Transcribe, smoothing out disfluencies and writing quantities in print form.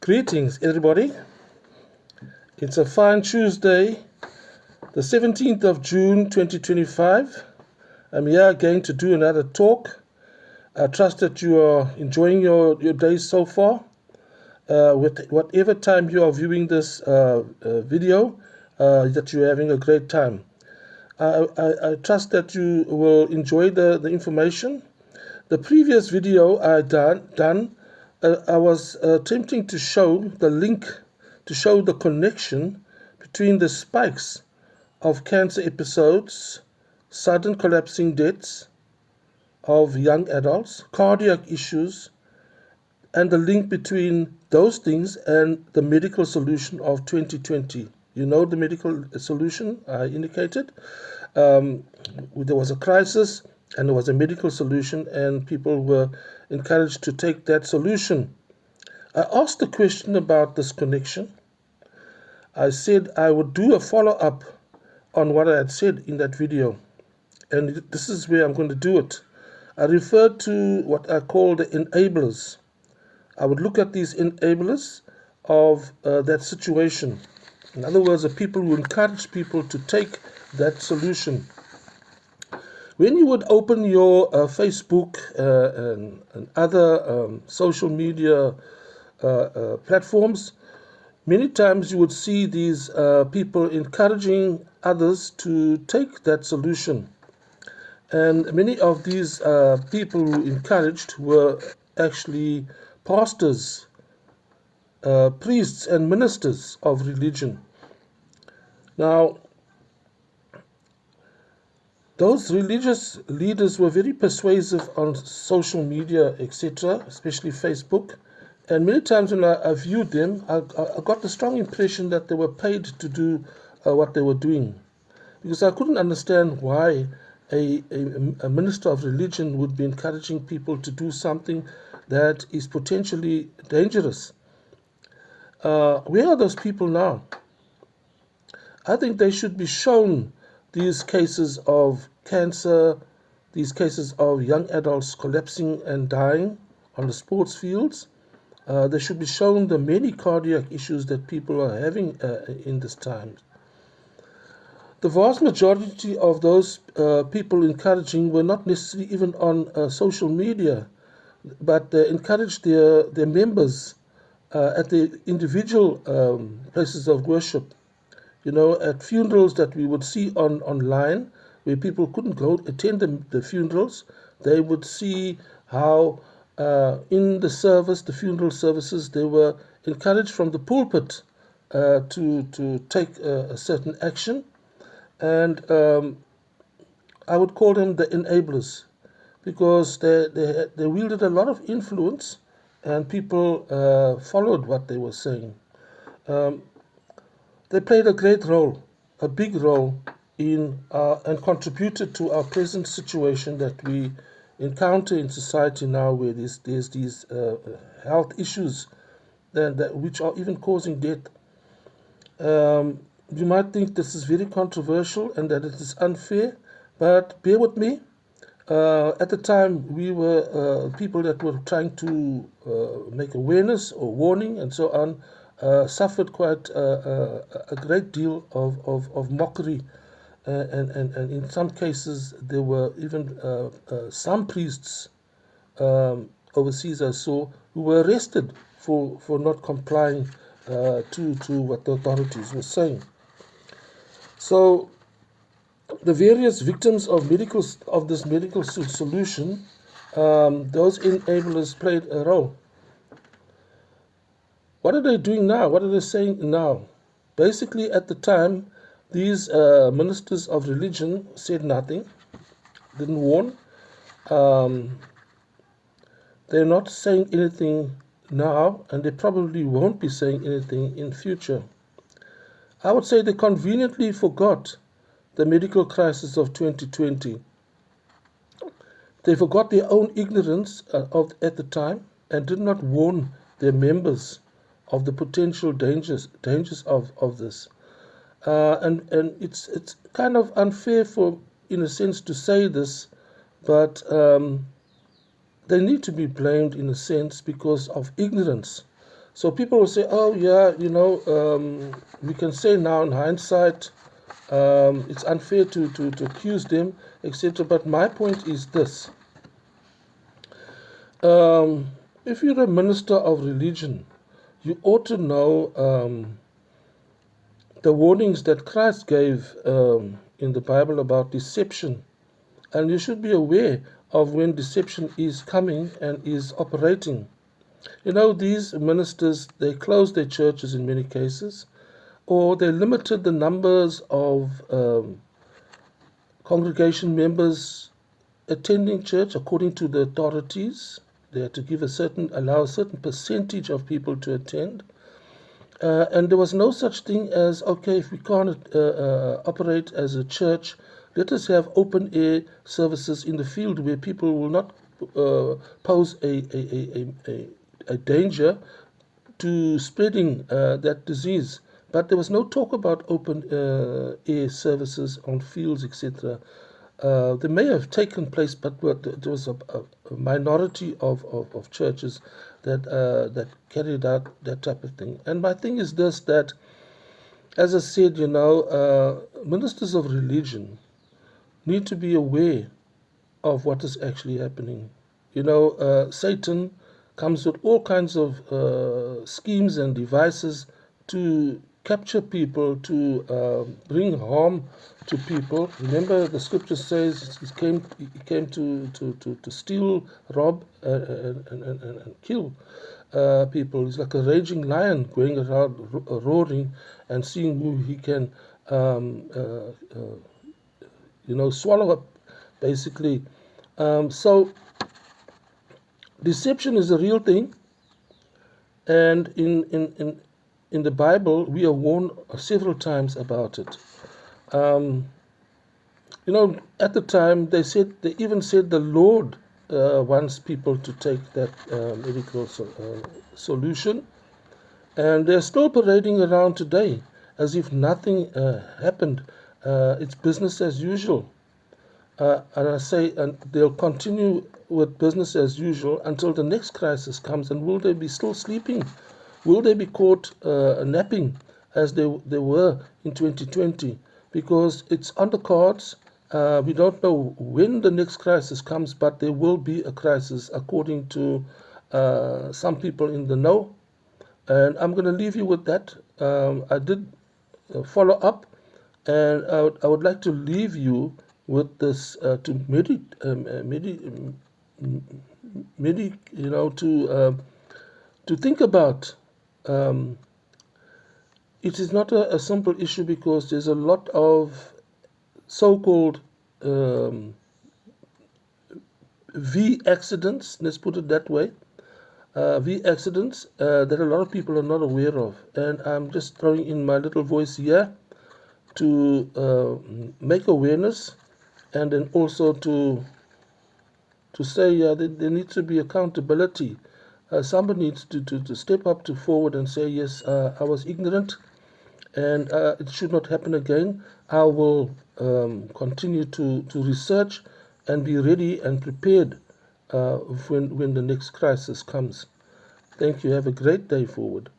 Greetings, everybody. It's a fine Tuesday, the 17th of June 2025. I'm here again to do another talk. I trust that you are enjoying your day so far. With whatever time you are viewing this video, that you're having a great time. I trust that you will enjoy the information. The previous video I done, I was attempting to show the link, to show the connection between the spikes of cancer episodes, sudden collapsing deaths of young adults, cardiac issues, and the link between those things and the medical solution of 2020. You know the medical solution I indicated. There was a crisis and there was a medical solution, and people were encouraged to take that solution. I asked the question about this connection. I said I would do a follow-up on what I had said in that video, and this is where I'm going to do it. I referred to what I call the enablers. I would look at these enablers of that situation. In other words, the people who encourage people to take that solution. When you would open your Facebook and other social media platforms, many times you would see these people encouraging others to take that solution. And many of these people who encouraged were actually pastors, priests and ministers of religion. Now, those religious leaders were very persuasive on social media, etc., especially Facebook. And many times when I viewed them, I got the strong impression that they were paid to do what they were doing. Because I couldn't understand why a minister of religion would be encouraging people to do something that is potentially dangerous. Where are those people now? I think they should be shown these cases of cancer, these cases of young adults collapsing and dying on the sports fields. They should be shown the many cardiac issues that people are having in this time. The vast majority of those people encouraging were not necessarily even on social media, but they encouraged their members at the individual places of worship. You know, at funerals that we would see online, where people couldn't go attend the funerals, they would see how in the service, the funeral services, they were encouraged from the pulpit to take a certain action. And I would call them the enablers, because they wielded a lot of influence and people followed what they were saying. They played a great role, a big role in and contributed to our present situation that we encounter in society now, where there's these health issues which are even causing death. You might think this is very controversial and that it is unfair, but bear with me. At the time, we were people that were trying to make awareness or warning and so on, suffered quite a great deal of mockery. And in some cases, there were even some priests overseas I saw who were arrested for not complying to what the authorities were saying. So the various victims of this medical solution, those enablers played a role. What are they doing now? What are they saying now? Basically, at the time, these ministers of religion said nothing, didn't warn. They're not saying anything now, and they probably won't be saying anything in future. I would say they conveniently forgot the medical crisis of 2020. They forgot their own ignorance at the time and did not warn their members of the potential dangers of this. And it's kind of unfair in a sense to say this, but they need to be blamed in a sense because of ignorance. So people will say, oh, yeah, we can say now in hindsight, it's unfair to accuse them, etc. But my point is this. If you're a minister of religion, you ought to know the warnings that Christ gave in the Bible about deception. And you should be aware of when deception is coming and is operating. These ministers, they closed their churches in many cases, or they limited the numbers of congregation members attending church according to the authorities. They had to allow a certain percentage of people to attend. And there was no such thing as, okay, if we can't operate as a church, let us have open air services in the field where people will not pose a danger to spreading that disease. But there was no talk about open air services on fields, etc. They may have taken place, but there was a minority of churches that carried out that type of thing. And my thing is this, that, as I said, ministers of religion need to be aware of what is actually happening. Satan comes with all kinds of schemes and devices to capture people, to bring harm to people. Remember, the scripture says he came to steal, rob, and kill people. He's like a raging lion going around roaring and seeing who he can swallow up, basically. So deception is a real thing, and in the Bible we are warned several times about it. At the time they even said the Lord wants people to take that medical solution, and they're still parading around today as if nothing happened. It's business as usual. And I say, and they'll continue with business as usual until the next crisis comes. And will they be still sleeping? Will they be caught napping as they were in 2020? Because it's on the cards. We don't know when the next crisis comes, but there will be a crisis according to some people in the know. And I'm going to leave you with that. I did follow up, and I would like to leave you with this to think about. It is not a simple issue, because there's a lot of so-called V accidents, let's put it that way, V accidents that a lot of people are not aware of. And I'm just throwing in my little voice here to make awareness, and then also to say there needs to be accountability. Somebody needs to step up forward and say, yes, I was ignorant, and it should not happen again. I will continue to research and be ready and prepared when the next crisis comes. Thank you. Have a great day forward.